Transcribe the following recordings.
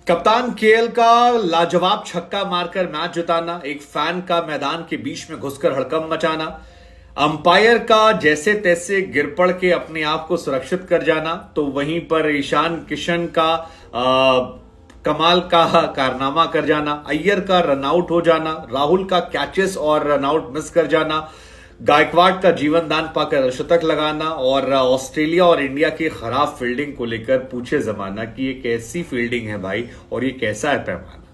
कप्तान केएल का लाजवाब छक्का मारकर मैच जिताना, एक फैन का मैदान के बीच में घुसकर हड़कंप मचाना, अंपायर का जैसे तैसे गिर पड़ के अपने आप को सुरक्षित कर जाना, तो वहीं पर ईशान किशन का कमाल का कारनामा कर जाना, अय्यर का रनआउट हो जाना, राहुल का कैचेस और रनआउट मिस कर जाना, गायकवाड़ का जीवन दान पाकर शतक लगाना और ऑस्ट्रेलिया और इंडिया की खराब फील्डिंग को लेकर पूछे जमाना कि ये कैसी फील्डिंग है भाई और ये कैसा है पैमाना।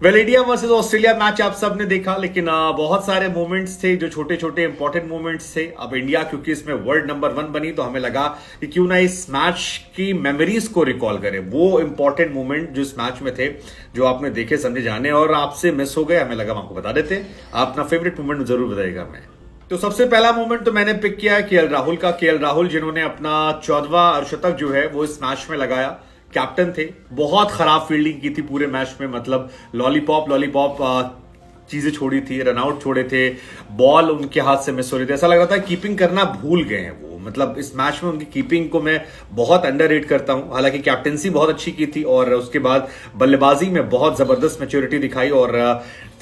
Well, India versus Australia match आप सबने देखा, लेकिन बहुत सारे मोमेंट्स थे जो छोटे छोटे इंपॉर्टेंट मोमेंट्स थे। अब इंडिया क्योंकि इसमें वर्ल्ड नंबर 1 बनी तो हमें लगा कि क्यों ना इस मैच की मेमोरीज को रिकॉल करें, वो इंपॉर्टेंट मोमेंट जो इस मैच में थे, जो आपने देखे समझे जाने और आपसे मिस हो गए, हमें लगा हम आपको बता देते। आप अपना फेवरेट मोमेंट जरूर बताइएगा। मैं तो सबसे पहला मोमेंट तो मैंने पिक किया है केएल राहुल का। केएल राहुल जिन्होंने अपना 14वां अर्धशतक जो है वो इस मैच में लगाया, कैप्टन थे, बहुत खराब फील्डिंग की थी पूरे मैच में, मतलब लॉलीपॉप चीजें छोड़ी थी, रनआउट छोड़े थे, बॉल उनके हाथ से मिस हो रही थी, ऐसा लग रहा था कीपिंग करना भूल गए हैं वो। मतलब इस मैच में उनकी कीपिंग को मैं बहुत अंडररेट करता हूं। हालांकि कैप्टेंसी बहुत अच्छी की थी और उसके बाद बल्लेबाजी में बहुत जबरदस्त मैच्योरिटी दिखाई और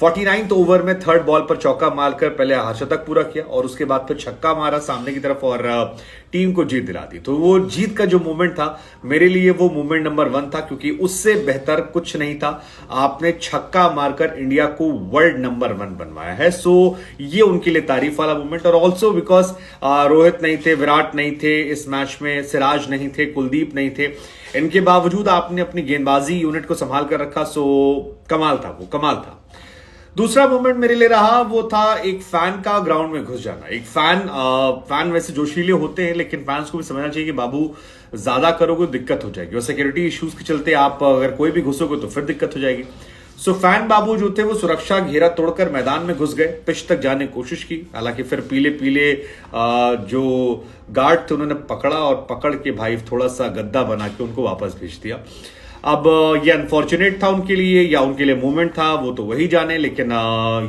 49th ओवर में थर्ड बॉल पर चौका मारकर पहले अर्धशतक पूरा किया और उसके बाद फिर छक्का मारा सामने की तरफ और टीम को जीत दिला दी। तो वो जीत का जो मोमेंट था मेरे लिए वो मोमेंट नंबर 1 था, क्योंकि उससे बेहतर कुछ नहीं था। आपने छक्का मारकर इंडिया को वर्ल्ड नंबर 1 बनवाया है, सो ये उनके लिए तारीफ वाला मोमेंट। और ऑल्सो बिकॉज रोहित नहीं थे, विराट नहीं थे इस मैच में, सिराज नहीं थे, कुलदीप नहीं थे, इनके बावजूद आपने अपनी गेंदबाजी यूनिट को संभाल कर रखा, सो कमाल था, वो कमाल था। दूसरा मोमेंट मेरे लिए रहा वो था एक फैन का ग्राउंड में घुस जाना। एक फैन वैसे जोशीले होते हैं, लेकिन फैंस को भी समझना चाहिए कि बाबू ज्यादा करोगे तो दिक्कत हो जाएगी और सिक्योरिटी इश्यूज के चलते आप अगर कोई भी घुसोगे तो फिर दिक्कत हो जाएगी। सो फैन बाबू जो थे वो सुरक्षा घेरा तोड़कर मैदान में घुस गए, पिच तक जाने की कोशिश की। हालांकि फिर पीले जो गार्ड थे उन्होंने पकड़ा और पकड़ के भाई थोड़ा सा गद्दा बना के उनको वापस भेज दिया। अब ये अनफॉर्चुनेट था उनके लिए या उनके लिए मोमेंट था वो तो वही जाने, लेकिन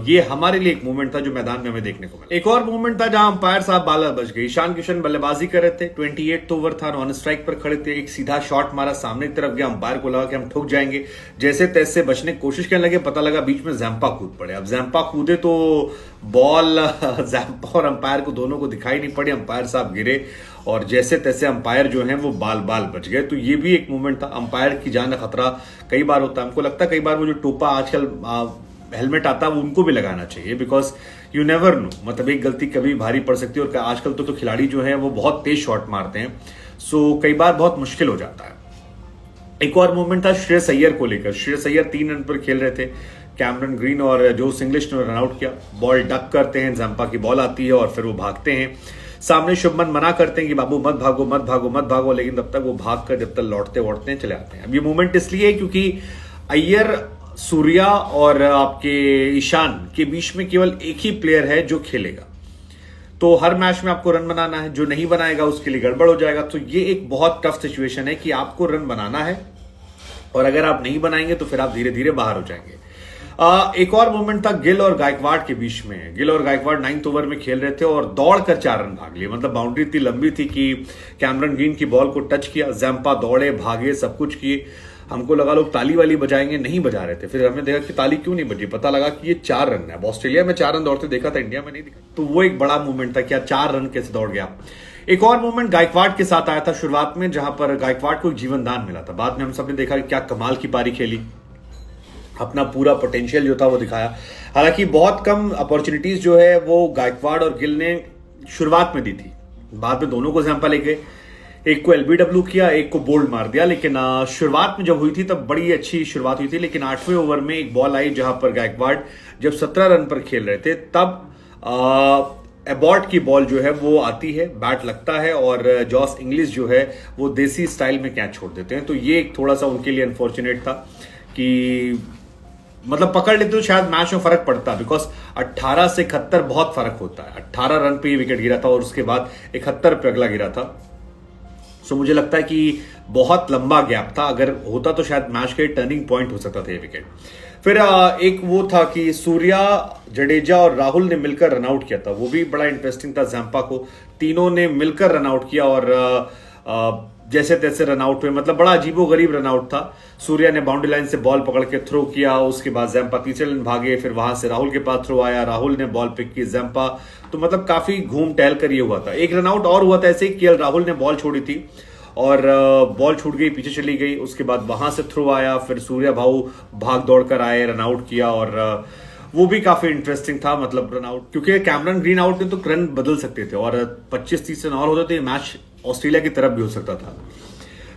ये हमारे लिए एक मोमेंट था जो मैदान में हमें देखने को मिला। एक और मोमेंट था जहां अंपायर साहब बाला बच गए। ईशान किशन बल्लेबाजी कर रहे थे, 28th ओवर था, नॉन स्ट्राइक पर खड़े थे, एक सीधा शॉट मारा सामने की तरफ गया, अंपायर को लगा कि हम ठुक जाएंगे, जैसे तैसे बचने की कोशिश करने लगे, पता लगा बीच में जैम्पा कूद पड़े। अब जैम्पा कूदे तो बॉल जैम्पा और अंपायर को दोनों को दिखाई नहीं पड़ी, अंपायर साहब गिरे और जैसे तैसे अंपायर जो हैं वो बाल बच गए। तो ये भी एक मोमेंट था, अंपायर की जान का खतरा कई बार होता है। हमको लगता है कई बार वो जो टोपा आजकल हेलमेट आता है वो उनको भी लगाना चाहिए, बिकॉज यू नेवर नो, मतलब एक गलती कभी भारी पड़ सकती है। और आजकल तो खिलाड़ी जो है वो बहुत तेज शॉट मारते हैं, सो कई बार बहुत मुश्किल हो जाता है। एक और मोमेंट था श्रेयस अय्यर को लेकर। श्रेयस अय्यर 3 रन पर खेल रहे थे, कैमरन ग्रीन और जोस इंग्लिश ने रनआउट किया, बॉल डक करते हैं, जंपा की बॉल आती है और फिर वो भागते हैं। सामने शुभमन मना करते हैं कि बाबू मत भागो, लेकिन तब तक वो भाग कर जब तक लौटते चले आते हैं। अब ये मोमेंट इसलिए है क्योंकि अय्यर, सूर्या और आपके ईशान के बीच में केवल एक ही प्लेयर है जो खेलेगा, तो हर मैच में आपको रन बनाना है, जो नहीं बनाएगा उसके लिए गड़बड़ हो जाएगा। तो ये एक बहुत टफ सिचुएशन है कि आपको रन बनाना है और अगर आप नहीं बनाएंगे तो फिर आप धीरे धीरे बाहर हो जाएंगे। एक और मोमेंट था गिल और गायकवाड़ के बीच में। गिल और गायकवाड़ 9th ओवर में खेल रहे थे और दौड़कर 4 रन भाग लिए, मतलब बाउंड्री इतनी लंबी थी कि कैमरन ग्रीन की बॉल को टच किया, जैम्पा दौड़े भागे सब कुछ किए। हमको लगा लोग ताली वाली बजाएंगे, नहीं बजा रहे थे, फिर हमने देखा कि ताली क्यों नहीं बजी, पता लगा कि ये 4 रन है। अब ऑस्ट्रेलिया में 4 रन दौड़ते देखा था, इंडिया में नहीं दिखा, तो वो एक बड़ा मूवमेंट था कि 4 रन कैसे दौड़ गया। एक और मूवमेंट गायकवाड़ के साथ आया था शुरुआत में, जहां पर गायकवाड़ को जीवन दान मिला था। बाद में हम सबने देखा कि क्या कमाल की पारी खेली, अपना पूरा पोटेंशियल जो था वो दिखाया। हालांकि बहुत कम अपॉर्चुनिटीज जो है वो गायकवाड़ और गिल ने शुरुआत में दी थी, बाद में दोनों को जंपा लेके, एक को एलबीडब्ल्यू किया, एक को बोल्ड मार दिया। लेकिन शुरुआत में जब हुई थी तब बड़ी अच्छी शुरुआत हुई थी, लेकिन 8वें ओवर में एक बॉल आई जहां पर गायकवाड़ जब 17 रन पर खेल रहे थे, तब एबॉट की बॉल जो है वो आती है, बैट लगता है और जॉस इंग्लिश जो है वो देसी स्टाइल में कैच छोड़ देते हैं। तो ये एक थोड़ा सा उनके लिए अनफॉर्चुनेट था कि मतलब पकड़ लेते तो शायद मैच में फर्क पड़ता, बिकॉज 18 से 71 बहुत फर्क होता है। 18 रन पे ही विकेट गिरा था और उसके बाद 71 पे अगला गिरा था। सो मुझे लगता है कि बहुत लंबा गैप था, अगर होता तो शायद मैच के टर्निंग पॉइंट हो सकता था ये विकेट। फिर एक वो था कि सूर्या, जडेजा और राहुल ने मिलकर रनआउट किया था, वो भी बड़ा इंटरेस्टिंग था। जैम्पा को तीनों ने मिलकर रनआउट किया और जैसे तैसे रनआउट हुए, मतलब बड़ा अजीबोगरीब रनआउट था। सूर्या ने बाउंड्री लाइन से बॉल पकड़ के थ्रो किया, उसके बाद जैम्पा तीसरे लाइन भागे, फिर वहां से राहुल के पास थ्रो आया, राहुल ने बॉल पिक की, जैम्पा, तो मतलब काफी घूम टहल कर ये हुआ था। एक रनआउट और हुआ था ऐसे ही, केएल राहुल ने बॉल छोड़ी थी और बॉल छूट गई, पीछे चली गई, उसके बाद वहां से थ्रो आया, फिर सूर्या भाऊ भाग दौड़ कर आए, रनआउट किया और वो भी काफी इंटरेस्टिंग था। मतलब रनआउट, क्योंकि कैमरन ग्रीन आउट ने तो रन बदल सकते थे और 25-30 रन और होते तो मैच ऑस्ट्रेलिया की तरफ भी हो सकता था।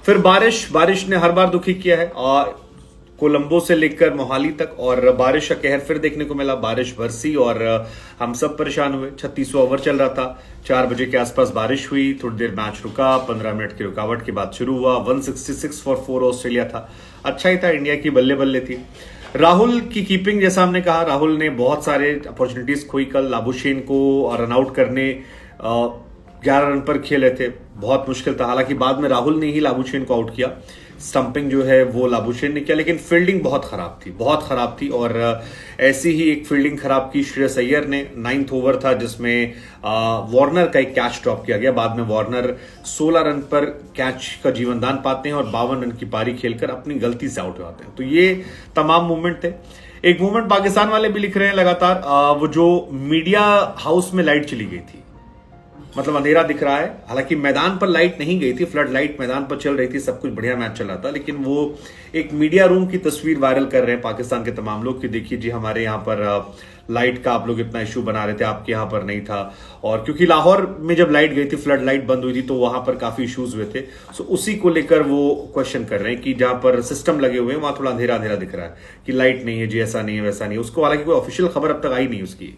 फिर बारिश ने हर बार दुखी किया है, और कोलंबो से लेकर मोहाली तक, और बारिश का कहर फिर देखने को मिला। बारिश बरसी और हम सब परेशान हुए। 36वां ओवर चल रहा था, 4 बजे के आसपास बारिश हुई, थोड़ी देर मैच रुका, 15 मिनट की रुकावट के बाद शुरू हुआ। 166 फॉर 4 ऑस्ट्रेलिया था, अच्छा ही था, इंडिया की बल्ले बल्ले थी। राहुल की कीपिंग, जैसा हमने कहा, राहुल ने बहुत सारे अपॉर्चुनिटीज खोई कल। लाबुशेन को रनआउट करने 11 रन पर खेले थे, बहुत मुश्किल था। हालांकि बाद में राहुल ने ही लाबुशेन को आउट किया, स्टंपिंग जो है वो लाबुशेन ने किया, लेकिन फील्डिंग बहुत खराब थी। और ऐसी ही एक फील्डिंग खराब की श्रेयस अय्यर ने। 9th ओवर था जिसमें वार्नर का एक कैच ड्रॉप किया गया। बाद में वार्नर 16 रन पर कैच का जीवनदान पाते हैं और 52 रन की पारी खेलकर अपनी गलती से आउट हो जाते हैं। तो ये तमाम मूवमेंट थे। एक मूवमेंट पाकिस्तान वाले भी लिख रहे हैं लगातार, वो जो मीडिया हाउस में लाइट चली गई थी, मतलब अंधेरा दिख रहा है। हालांकि मैदान पर लाइट नहीं गई थी, फ्लड लाइट मैदान पर चल रही थी, सब कुछ बढ़िया मैच चल रहा था, लेकिन वो एक मीडिया रूम की तस्वीर वायरल कर रहे हैं पाकिस्तान के तमाम लोग कि देखिए जी, हमारे यहाँ पर लाइट का आप लोग इतना इशू बना रहे थे, आपके यहाँ पर नहीं था। और क्योंकि लाहौर में जब लाइट गई थी, फ्लड लाइट बंद हुई थी, तो वहां पर काफी इश्यूज हुए थे। सो उसी को लेकर वो क्वेश्चन कर रहे हैं कि जहां पर सिस्टम लगे हुए हैं वहां थोड़ा अंधेरा अंधेरा दिख रहा है कि लाइट नहीं है जी, ऐसा नहीं है वैसा नहीं है। उसको हालांकि कोई ऑफिशियल खबर अब तक आई नहीं उसकी।